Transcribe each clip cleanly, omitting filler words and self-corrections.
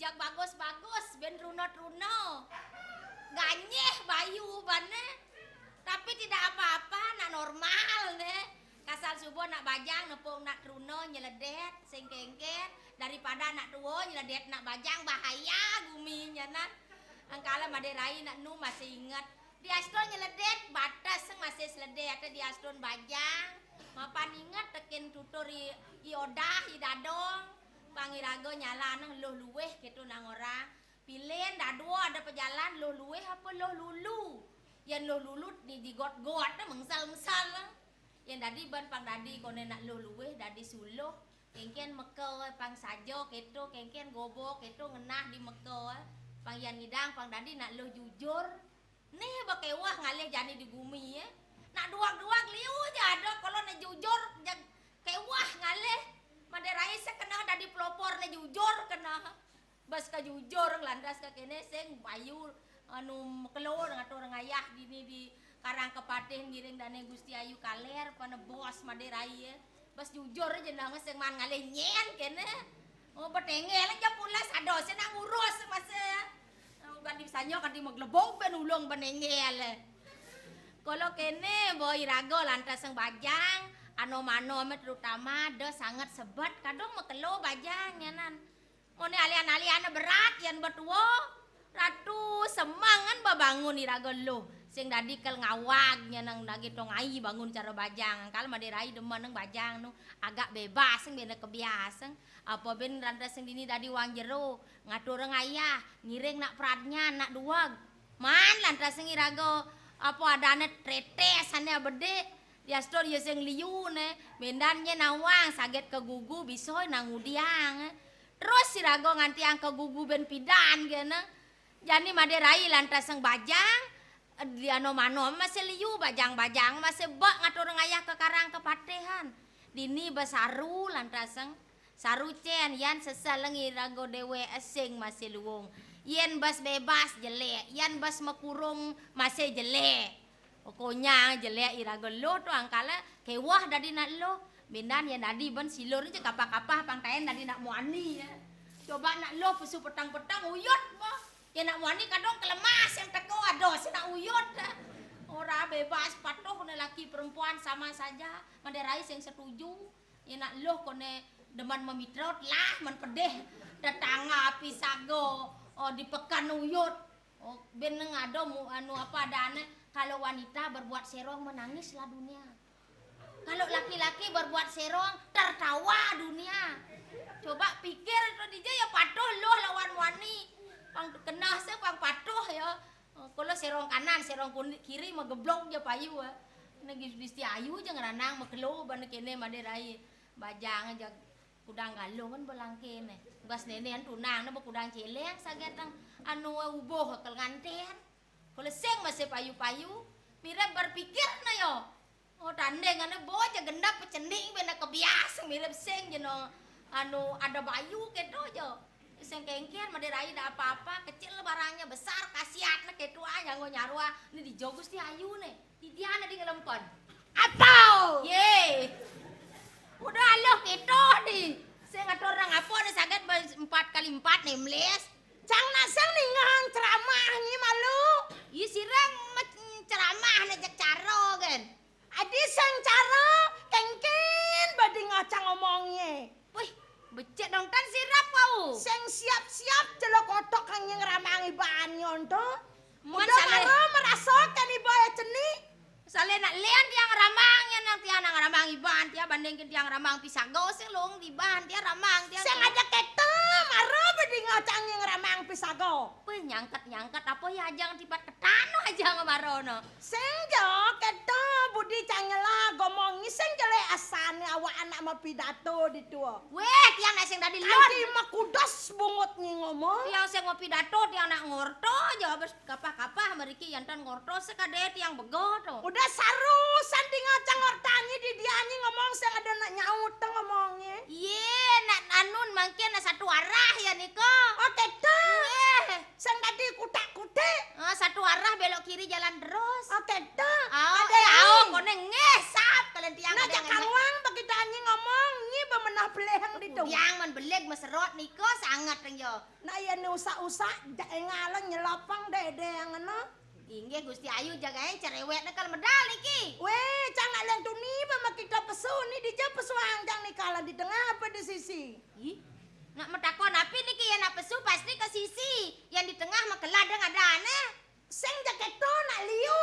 Jak bagus-bagus ben runo-runo. Ganyeh bayu bane. Tapi tidak apa-apa, nak normal nih. Kasal subuh nak bajang, nepung nak runo nyeledet, sing kengket. Daripada nak tuwo nyeledet nak bajang bahaya guminya nak. Angkala maderai nak nu masih ingat. Di astron nyeledet batas masih seledet di astron bajang. Mapan ingat tekin tutur iodah idadong. Pangirago nyala nang loh luweh gitu nang orang. Pilen dado ada pejalan loh luweh apa loh lulu. Yang loh lulu di got-got mengsal-mengsal. Yang dadi ban pang dadi kone nak loh luweh dadi suluh. Kengken meko pang sajo keto kengken gobok keto ngenah di meko pang yan ngidang pang dadi nak lo jujur nih bakewah ngalih jani di bumi ya nak duak-duak liu jado kalau nak jujur kewah ngalih maderai sekena dadi pelopor na jujur kena bas ka jujur landas ka kene sing bayu anu kelor ngatur ngayah gini di Karang Kepatih ngiring dane Gusti Ayu Kaler pana bos maderai ya bas jujur aja nang sing man ngalih nyen kene. Oh petengel aja pulas ado senang ngurus masa. Ban di sanyo kan di maglebog ben ulung benengel. Kalau kene boy rago lantas sang bajang ano-mano terutama do sangat sebat kadang mekelo bajang nyanan. Mone alian-alian berat yan betuwo. Ratu semangan babangun irago lo. Sing dadi kel ngawag nang dagi tong ai bangun cara bajang kal maderai demen nang bajang nu agak bebas sing bene kebiasaan apa ben randa sing dini dadi wang jero ngatur ngayah ngiring nak pradnya nak duag man lantas sing irago apa adane tretes ane bede dia stor ye sing liu ne mendannya nawang saget ke gugu bisoy nang udiang terus irago nganti ang ke gugu ben pidan gene jani maderai lantas sing bajang di ano-mano masih liu bajang-bajang masih bak ngatur ngayah ke Karang Kepatihan dini basaru lantaseng saru cen yan sesaleng irago dewe esing masih luwung yen bas bebas jelek yan bas mekurung masih jelek pokoknya jelek irago lo tuh angkala kewah dadi nak lo bindan ya dadi ben silur aja kapah-kapah pangtaen dadi nak muani ya coba nak lo pesu petang-petang uyut mah ya nak wani kadang kelemas yang teko aduh nak uyut ora bebas patuh kone laki perempuan sama saja maderai sing setuju ya nak loh kone deman memitrot lah men pedeh tetangga pisago di pekan uyut ben ngado anu apa adane kalau wanita berbuat serong menangis lah dunia kalau laki-laki berbuat serong tertawa dunia coba pikir itu DJ ya patuh loh lawan wani pang kena se pang patuh ya kalau serong kanan serong kiri megeblong je payu negi Gusti Ayu je ngeranang mekelo ban kene maderai bajang aja kudang galung kan belang kene bas nenean tunang na kudang celeng sagetang anu uboh kel nganten kalau seng masih payu-payu mirip berpikir na yo tandeng ane boja gendap pecendik bena kebiasa mirip seng je no anu ada bayu kedo jo sing kengkian maderai da apa-apa kecil barangnya besar kasiat na ketua yang nyarwa ini di jogus di ayu nih di diana di ngelempon apau ye udah loh keto di sing ngatur orang apa nih sakit 4x4 nih mles cang nasang nih ngang ceramah nih malu iya sirang ceramah nih cek caro kan adi sang caro kengken badi ngacang ngomongnya wih becek dong tan sirap kau. Seng siap-siap celok otok kang yang ramangi bahan nyonto. Udah karo merasakan ibu ya ceni. Sale nak lian tiang ramang ya nang tiang nang ramang iban tiang bandingin tiang ramang pisago sing long di bahan tiang ramang tiang. Seng aja keto maro bedi ngocang yang ramang pisago. Wih nyangkat apa ya ajang tipat ketano aja ngamarono. Seng jo keto budi cangela gomongi seng jele asane awak anak mau pidato di tua. Weh tiang nak sing tadi lon. Adi mah kudos bungut ngomong. Tiang sing mau pidato tiang nak ngorto jawab kapah-kapah meriki yantan ngorto sekade tiang begoto. Udah saru sandi ngacang ngortanya di dianyi ngomong sing ada nak nyaut ngomongnya. Iya nak anun mangkin satu arah ya niko. Oh keto. Sing tadi kutak-kutik. Satu arah belok kiri jalan terus. Oh keto. Ada kone ngesap kalian tiang. Nah cak kawang bagi danyi ngomong nyi bemenah pelehang di tu. Yang men beleg meserot niko sangat reng yo. Nah ya usak-usak ngalon nyelopang dede yang ngono. Inggih Gusti Ayu jagain cerewet nekal medal niki. Weh, jangan leng tu ni bama kita pesu ni di jauh pesuang jang ni kala di tengah apa di sisi. Ih, nak metakon api niki ya nak pesu pasti ke sisi. Yang di tengah mah keladang adane. Seng jaket tu nak liu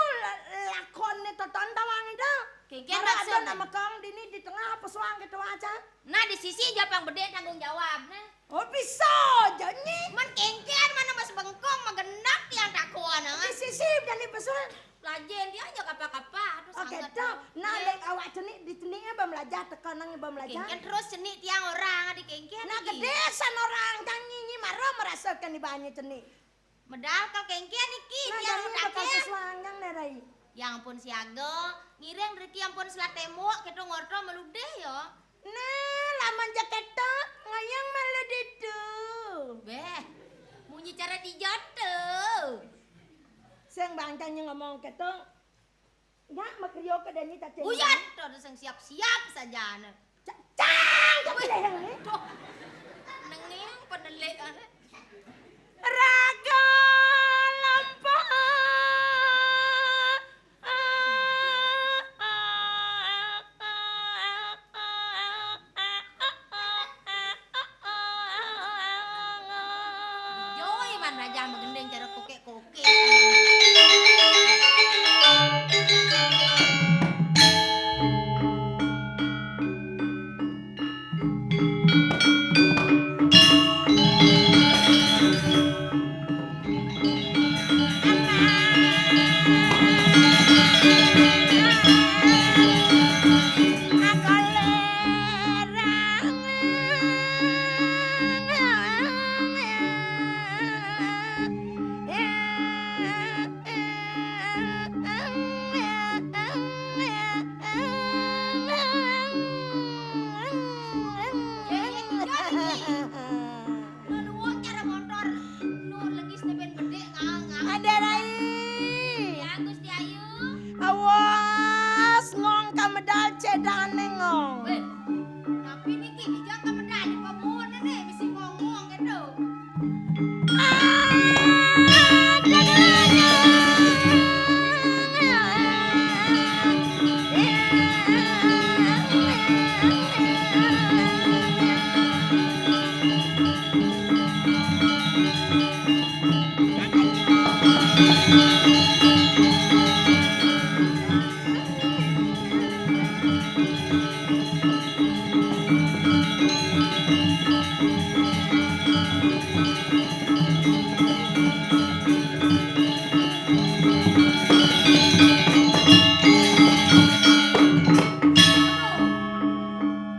lakon ni toton tawang itu. Kengken Ada maksud. nama kang di ni di tengah pesuang gitu aja. Nah di sisi japang bede tanggung jawab nah. Oh bisa jadi. Man kengken mana mas bengkong magendak tiang takuan Di sisi jadi pesuang. Lajen dia aja kapa-kapa. Aduh Oke sangat. dah. Nah lek awak cenik di ceniknya belajar tekanannya belajar. Kengken terus cenik tiang orang di kengken. Nah gedesan orang jang nyinyi marah merasakan di banyak cenik. Medal kau kengken iki Nah tiang jadi bakal utaknya. pesuang yang nerai. Yang pun siaga, ngireng reki yang pun selatemo, kita ngorto meludeh yo. Nah laman jaket tu ngayang malu ditu. Beh, bunyi cara dijatuh. Seng bangtanya ngomong ketong. Nggak makrio ke dani tak cengeng. Uyat, tuh ada yang siap-siap saja. Cang, tapi leheng ni. Tuh, nengeng penelik. Raga lampau. Joy man raja mengendeng cara kokek-kokek. Nuwun cara motor, nur legis teben bede ngang. Ada rai. Ya Gusti Ayu. Awas ngong kamedal cedane ngong. Weh, tapi niki dijangka medali pemuda nih, mesti ngomong gitu.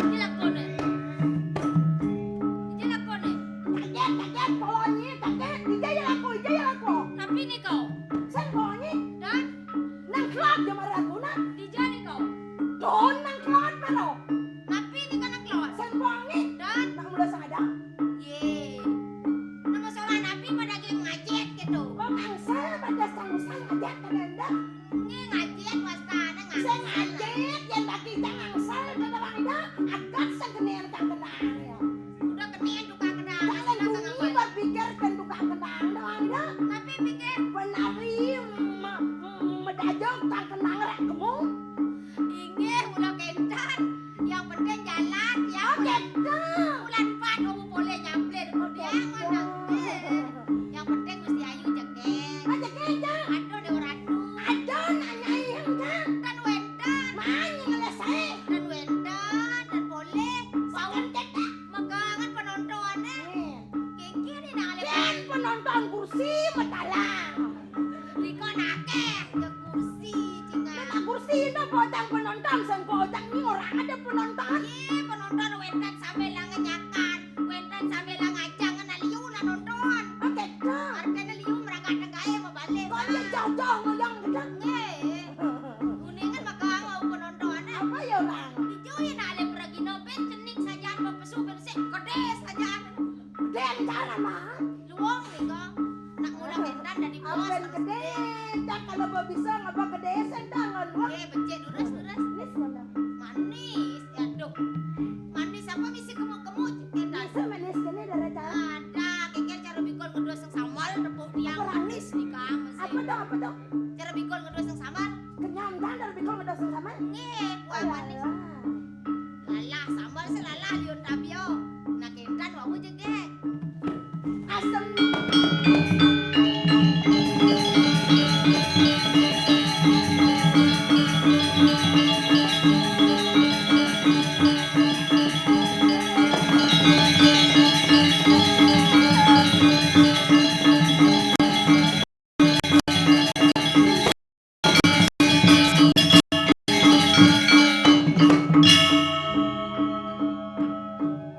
Dilakone. Dilakone. Kaget kolonyi kaget ijaya laku. Tapi nih kau, Sen kolonyi dan nang klot je marakuna. dijani kau. Don nang klot mero. Tapi ini kan keluar. Sen kolonyi Dan nang mula sada. ye, nama soal nabi pada geng ngajet gitu. Kok angsa pada sang-sang ajak kenenda. Ini ngajet wastana Sen ngajet. ajak yang bagi jang angsa pada bangda agak segenel kang kenang ya. Udah kenien tukang kenal. Jangan bumi berpikir kan tukang kenang doang dah. Tapi pikir, Penari medajok tak kenang rek kemu. inggih udah kentan. Yang penting jalan ya. Dah. Bulan 4 kamu boleh nyampe kemudian mana. Yang penting Gusti Ayu jegeng. Aja keja. Aduh dewa ratu. Ada nanya yang kan. Dan wendan. Manyi ngelesai. Dan wendan. Dan boleh. Sawan cetak. Megangan penontonnya. Kiki ini nalep. Dan penonton kursi metalang. Riko nakeh. Ke kursi cinga. Nah kursi itu bocang penonton. Sen bocang ini orang ada penonton. Iya penonton wendan sampai lah ngenyakan. Wendan sampai lah ngajangan aliu na nonton. Oke dah. Artinya liu merangkat gaya mabalik. Kau dia jauh-jauh ngoyang gedang. Nggih. Kuningan megang mau penontonnya. Apa ya orang? Dijoy na alep ragi nopen cenik sajaan pepesu bersih. Kedes sajaan. Dan cara mah. Luang nih kong. Nak mula wendan dan di bos. Apen gede. Dan kalau mau bisa ngapa gede sendangan. Wah. Becek duras. Ini sebenarnya. Manis. Aduh. Manis apa misi tuh? Cara bikol ngedua sing samar. Kenyam dari bikol udah sama. Nggih, kuah manis. Lalah sambal selalah liun tabio. Nak kentan wae jegek. Asem.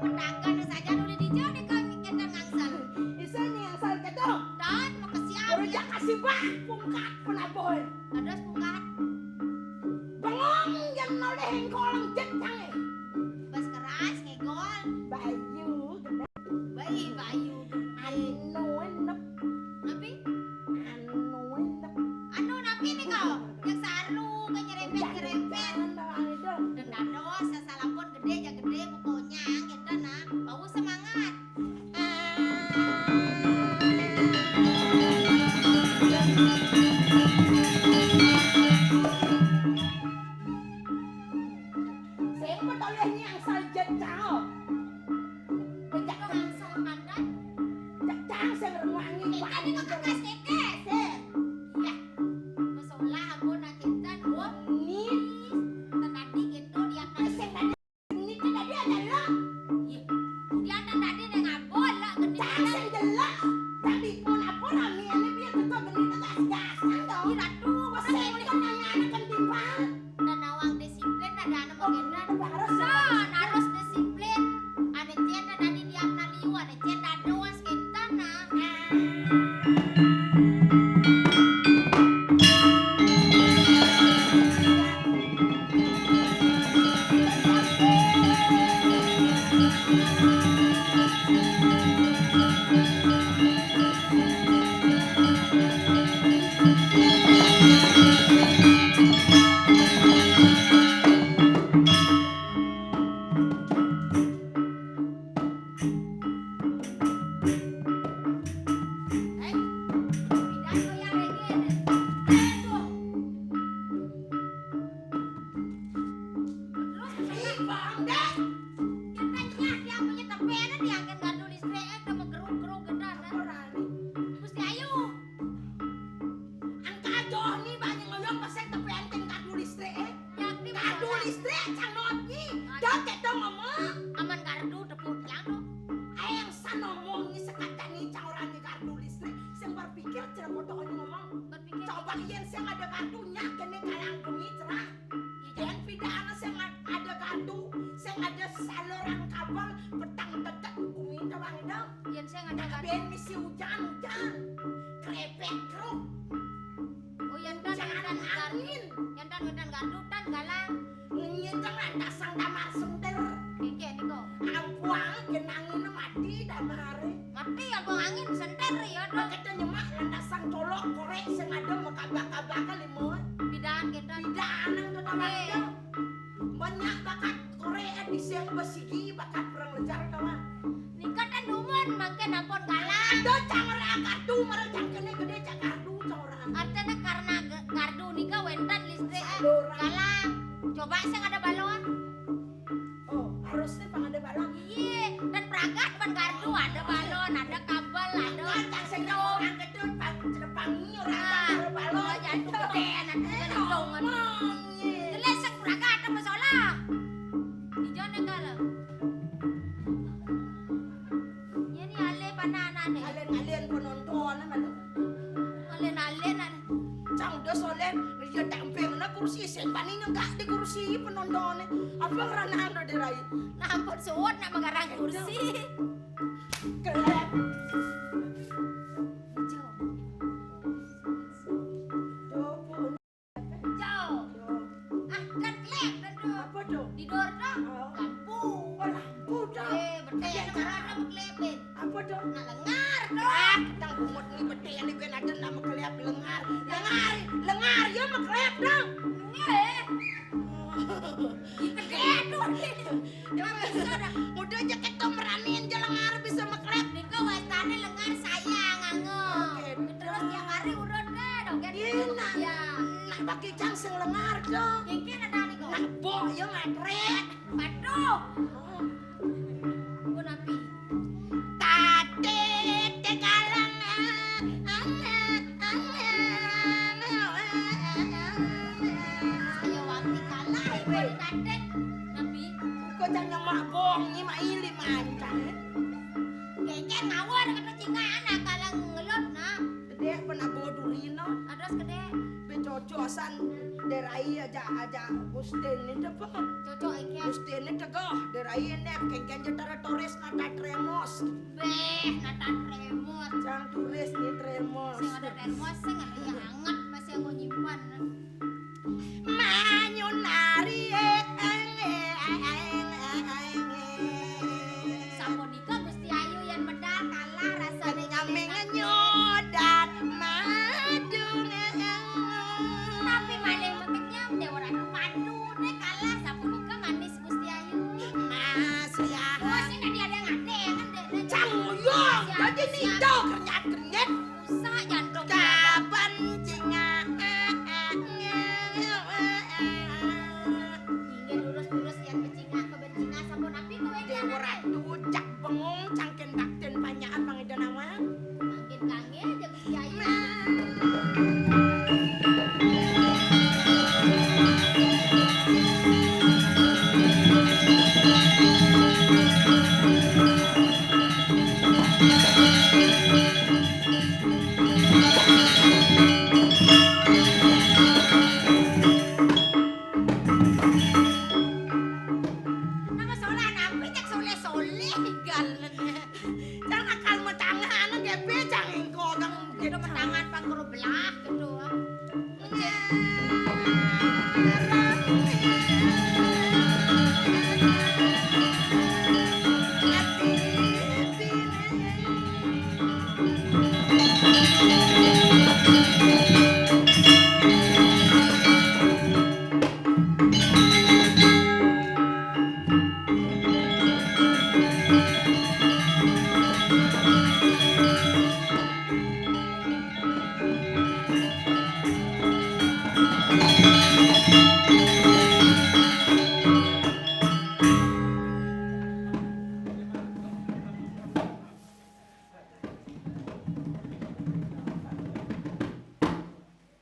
Pedagang saja nulis di jone kang kentan ngangsal. Isanya yang sal kedo. Dan makasih Baru jak kasih bah pungkat penaboy. Ada pungkat. Bengong yang noleh hengkolang jetang. Bas keras ngegol. Bayu gede. Bayu. Anu enak. Napi? Anu enak. Anu napi nih kau? Yang saru kan nyerempet. Dan Dan dados sasalampun gede ya gede pokoknya kita nah bau semangat. siapa tolehnya yang sal jetang. Bejak Kau langsung mandan. jetang saya ngerengangi. Kita nih kau kekas kekes. Ya. Masalah ampun nak kita wah. Ini Tadi gitu dia kan. ini tadi adalah Dia tadi neng abol lah gede. Taseng jelek. Tadi pun apa ramiannya biar tetap geni gas-gasan dong. Ratu Pasal ini kan nanya anak kentimbang. dan awang disiplin ada anak bagian. Harus Harus disiplin. Ada cenda tadi diam na liu, ada cenda doas kita nah. Pindah goyang lagi. Aduh. Terus Bang deh. katanya dia punya tepean diangkat gardu listrik sama gerung-gerung gedan. Orang ini. Mesti ayo. Angka joh nih banyak ngoyong pasal tapi anten kadu listrik. Yakni Kadu listrik cang notni. Dah kita ngomong. aman gardu tepuk yang tuh. Ayang san ngomong ni sekata ni cang orang ni kadu listrik. Saya berpikir cerah foto ngomong. Berpikir Coba yang saya ada kartunya kene kalang kemi cerah. Yang pidana saya ada kartu. Saya ada saluran kabel petang tetek kumi doang dong. yang saya nggak ada gardu. Ben misi hujan. Krepek kruk. Oh yang dan Jangan gardu. angin. Yang dan gardu dan galang. Nyenyetang dasang damar senter. Kike niko. Ampuang genangin mati damare. Mati abang angin senter ya dong. Makanya nyemak landasang colok korek sing ada makabak-kabak limut. Bidan kita. Tidak anang tuh taman. Banyak bakat korek di siang besigi bakat perang lejar kawan. Nikah dan dumun makin ampun galang. Ada cangre kartu merejang kene gede cak kartu cangre. Artinya karena gardu nikah wentan listrik Saluran. galang. Coba saya ada balon. Oh harusnya pang ada balon. Iya, dan peragat pan gardu ada balon, ada kabel, ada Kacang sing orang gedut pangi orang ada balon. jantung gedean, ada gendongan. Ngomongnya. Gelesek peragat apa masalah? Di jone kala. Ini ale panana nih. Alien-alien penonton mana? Alen-alen. Cang udah solen dia tampil na kursi sempani enggak di kursi penontonnya. Apa karena ada derai? Nah ampun suwot nak mengarang kursi. Kelep. Jopun. Jauh. Ah kan klep dan tuh. Apa tuh? Di dor dong. Oh. Lampu. Oh lampu dah. Berdaya marana meklepet. Apa tuh? Nak lengar dong. Ah, tang kumut ni bete ni ben ada nama kelep lengar. Lengar ya mah kelep dong. Eh, gede tuh. Ya bisa dah. Udah aja kita meranin je lengar bisa meklep. Nika wastane lengar saya nganggo. Oke. Terus tiap hari urut deh dong kan. Ih, dong. Kengke ada niko. Nak bok yo ngatret. Waduh. Pun api. Tate tekalang Ayo wanti kalah ibu dikadet. Nabi. Kok jangan mak bong ni mak ili mancan. Kengke ngawur kata cingaan kalang ngelot nah. Gede pernah bodurino. Adas gede. Becocosan derai aja Gusten ni apa? Cocok iki. Gusten ni tegah derai ni kengken jetara Torres nata tremos. Beh, nata remote. Jang turis ni tremos. Sing ada termos sing ada hangat masih mau nyimpan. Manyunari Samonika Gusti Ayu yang medal kalah rasane nyameng nyodat madu tapi maling meketnya dewa ratu padu deh kalah samonika manis Gusti Ayu. mas ya Oh sing dia ada ngade kan deh. cangoyong jadi nido kernyat-kernyat Usah jantung. kapan cinga Ingin lurus-lurus yang becingah ke becingah sampun api kowe dewa ratu cak bengong cangken bakten panyaan mangida nama makin kangen aja Gusti Ayu. Nama soleh napi cek soleh-soleh galen. jangan akal metangan gepe jangan kodang Gitu tangan pangkuru belah gitu.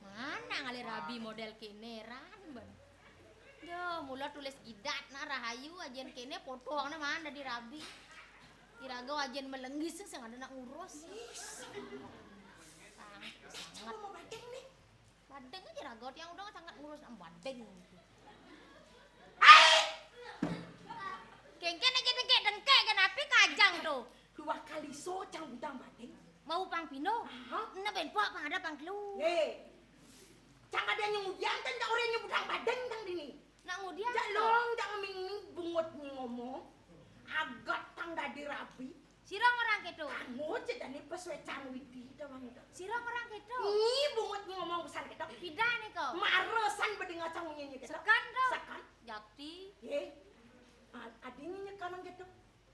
Mana ngali rabi model kene ran ben. Yo mula tulis gidat na rahayu ajen kene potongna mana di rabi. Irago ajen melenggis sing ada nak ngurus. Sangat mau badeng nih badeng aja ragot yang udah sangat ngurus am badeng. Kengken aja dengke kenapi kajang tuh. 2 kali so cang budang badeng Mau pang pino. Hah? Na ben pok pang ada pang kelu. cang ada yang ngudian kan cang orang yang budang badeng cang dini Nak ngudian. jak long cang ming bungut ni ngomong agat tang dadi rapi Sirang orang keto. kamu jedani peswe cang widi dawang itu Sirang orang keto. ni bungut ni ngomong pesan kita Pidah nih kau. maresan beding cang nyanyi kita Sekan kau. sakan Jati. adinya nyekanan gitu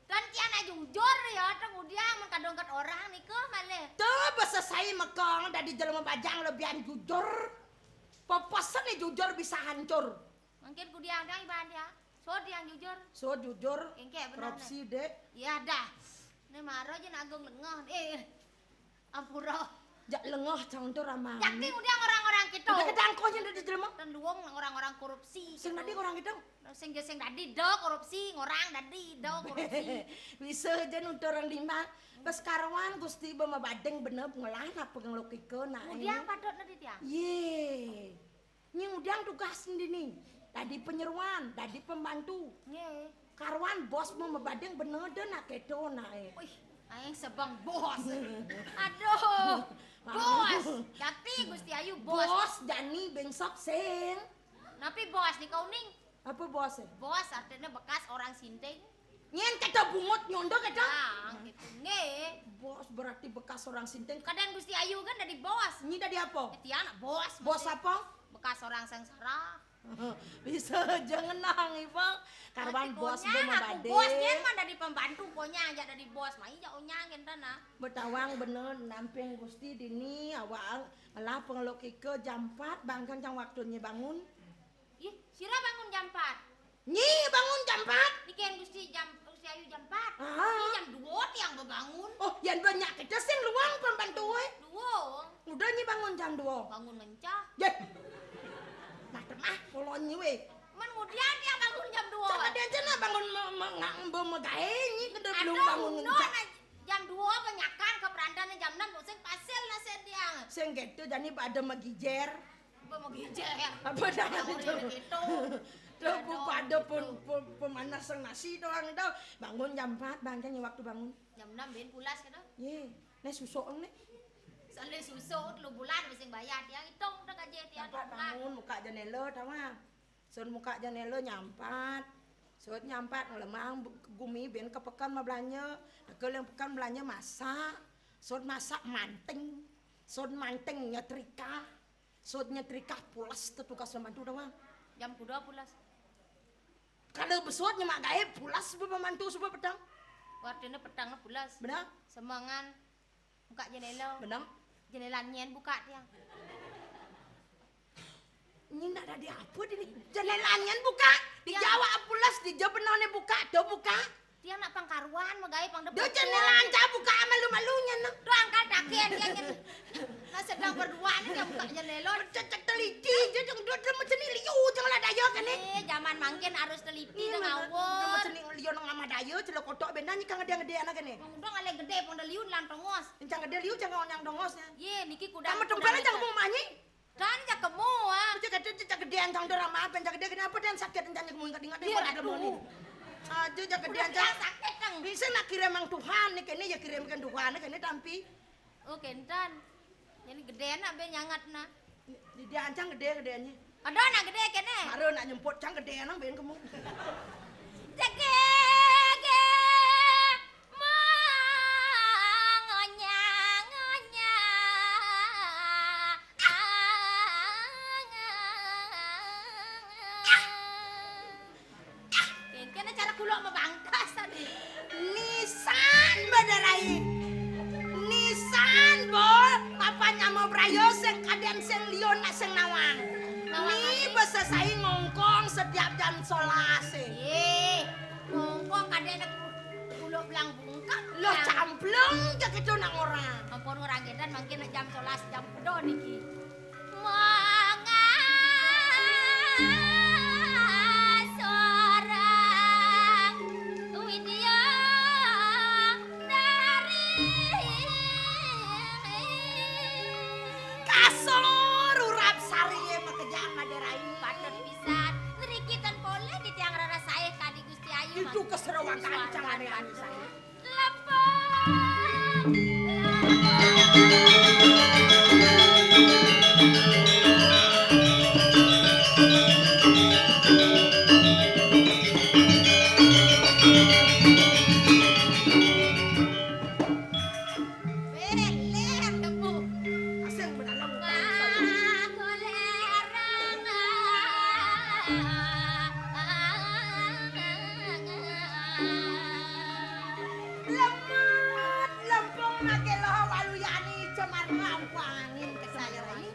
Dan kiana jujur ya, kemudian mengkadongkat orang nih ke male. tuh bahasa saya mekong dari jelema bajang lebihan jujur pepesan nih jujur bisa hancur Mungkin ku diang iban ya. So diang jujur. so jujur Engke benar. korupsi dek Ya dah. Nih maro aja nagung lengah. Ampura. jak lengah cang tuh ramah Yakti udah orang-orang kita. udah kedangkonya dari jelema Dan duong orang-orang korupsi. sing tadi orang itu Sing dadi do korupsi, ngorang dadi do korupsi. bisa aja nutur orang lima pas karawan gusti bama badeng bener ngolah apa ngelokikeun nah Kemudian padot nanti tiang. ye nying udang tugas nih tadi penyeruan tadi pembantu Nge. karwan bos mau badeng bener deh nak kedo nah Wih, aing sebang bos. Aduh. Bos. Yakti Gusti Ayu bos. bos Dani bengsok sing Tapi bos di kauning. apa bos Bos artinya bekas orang sinting. nyen kedo bungut nyondo kedo Ah, gitu. Nge. bos berarti bekas orang sinting Kadang Gusti Ayu kan dari bos. ini dari apa Tiang bos. bos maksudnya. apa Bekas orang sengsara. bisa jangan nang ibang karwan bos bama badeng Bosnya mah dari pembantu konya aja dari bos. Mah iya onyangen tanah. Betawang bener namping Gusti dini awang lah pengelokike jam 4 bangkan cang waktunya bangun Sira bangun jam 4. Nyi bangun jam 4. Niki Gusti Ayu jam 4. Ah. Ini jam 2 tiang bebangun. Oh, yang banyak kita sing luang pembantu we. 2. Udah nyi bangun jam 2. Bangun mencah. Ye. Nah, temah kula nyi we. Men kemudian dia bangun jam 2. Jangan dia aja nah bangun ngambo megae nyi kena belum bangun Aduh, ngencak. jam 2 penyakan ke berandana jam 6 sing pasel lah dia. Sing gitu jadi pada megijer. Apa mau gijer? Apa dah itu? Gitu. Tuh pada pemanas sang nasi doang dah. Bangun jam 4 bangkanya waktu bangun. Jam 6 ben pulas kan? Ye, ne susuk ne. Soalnya susuk lu bulan mesti bayar dia hitung dah gaji dia. Bangun muka janelo tahu mah. Sun muka janelo nyampat. Sut nyampat ngelemang gumi ben kepekan mah belanja. Dekel yang pekan belanja masak. Sut masak manting. Sut manting nyetrika. Sut nyetrika pulas tugas pembantu dah mah. Jam kedua pulas. Kalau besutnya mak gaib pulas pembantu supaya pedang. Wartine petang pulas. Benar? Semangan buka jendela. Benar? Jendelanya buka dia. Ini nak ada di apa ini? Jendelanya buka. Dijawab pulas, dijawab benarnya buka. Do buka. Dia nak pangkaruan megai pang depan. Do jendelaan cah buka malu-malunya nak. Do angkat dakian dia nah sedang berduaan dia buka jendela. Cecek teliti, jangan dua macam ni liu jangan lah daya kan ni. Zaman mangkin harus teliti Iya, dengan awal. macam ni liu nang ama daya, celok kotok benanya kang gede anak kan ni. Udah ngale gede pang liun lan tongos. Jangan gede liu jangan orang dongosnya. Ye niki kuda. Kamu tumpelnya jangan mau manyi. Dan jak kemu ah. Cek gedean jang drama apa cek gede kenapa dan sakit dan kemu ingat Iya, ada mau ni. Aja cek gedean Dia jang sakit kang. bisa nak kirim mang Tuhan ni kene ya kirimkan Tuhan ni kene tampi. Oh kentan. Jadi gede nak be nyangat na. Di dia ancang gede-gedeannya. Ada nak gede kene. Maro nak nyemput cang gede nang ben kamu. Jage ge mangonya ngonya. Kene cara kulok membangkas tadi. Nisan badarai. Nisan bol papanya mau brayo sing kadang sing lion nak sing nawang. Ni basa saya ngongkong setiap jam 11. Ye, ngongkong kadang ada kulok belang bungkak. Lo camplung jak itu nang orang. Ampun orang edan mungkin jam 11 jam kudo niki. Seorang widya dari Kasor urap sari makejang madarai. patut pisan rikitan pole di tiang rara saya tadi Gusti Ayu. Itu keserawakan jangan anu saya. Asing bedalang Lemot lempung make loh waluyani cemar ngawangin ke saya rai.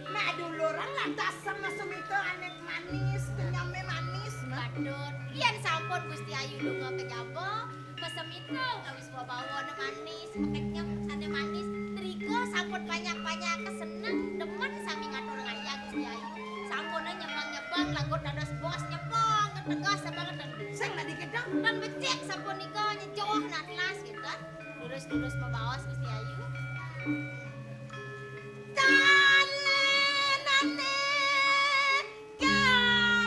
Mak dulu orang lantas sama semito anek manis, kenyame manis mah. Badut, yen sampun Gusti Ayu lunga ke Jabo, pesemito awis bawa na manis, makeknya sane manis. Triko sampun banyak-banyak keseneng, demen sami ngatur ngaya Gusti Ayu. Sampun nyebang-nyebang langgut dados bos nyebang, ketegas banget dan Sing nak dikedang. dan becek sampun nika nyejoh na kelas gitu. Lurus-lurus mabawas Gusti Ayu. Talenane ke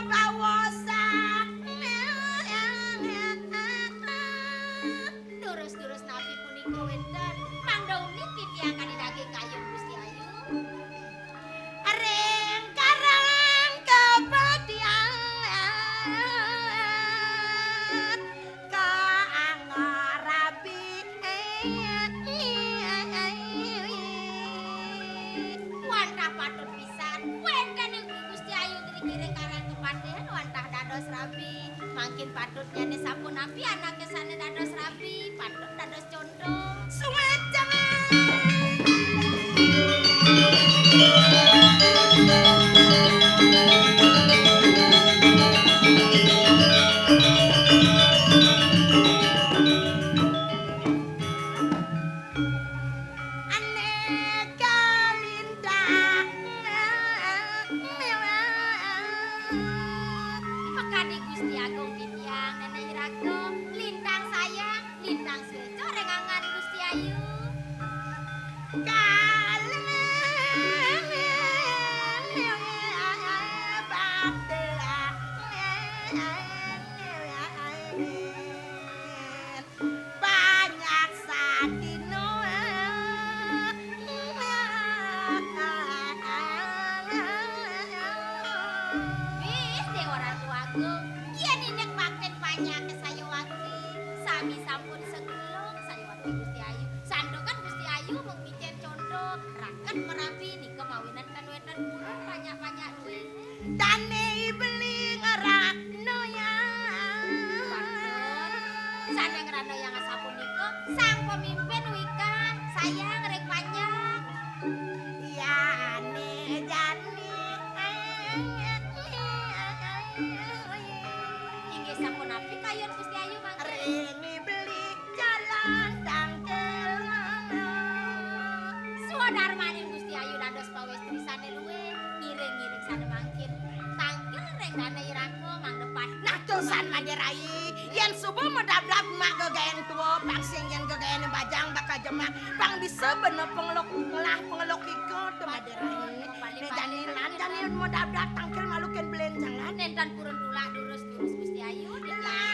bawasak. Lurus-lurus nabi punika wenten. Mangdong niki tiang kali daging kayu Gusti Ayu. Ring karang kepedian kaangarabi Wantah patut pisan. Wenten iku Gusti Ayu kiri-kiri karang kepat sami sampun segelung sayawati Gusti Ayu. Sandokan Gusti Ayu mengmicen condo raket merapi nika mawinan kan wetan burung banyak-banyak duit. Dane beli ngerakno ya. Sana ngerano yang sapunika sang pemimpin wikan sayang rek panjang. Ya ane jani. Inggih sampun api kayon Gusti Ayu mangke. Ringi beli jalan tangkel. Suwadarmaning Gusti Ayu dados pawestri sane luwe ngiring-ngiring sane mangkin. Tangkil rek dana irako mang depan. Nah tusan maderai yen subuh medab-dab mak gegaen tua pang sing yen gegaen bajang bakal jemak pang bisa bener pengelok ngelah pengelok iko tuh maderai. Ne janilan janilan medab-dab tangkel malukeun belenjangan. Nentan purun tulak durus-durus Gusti Ayu. Lan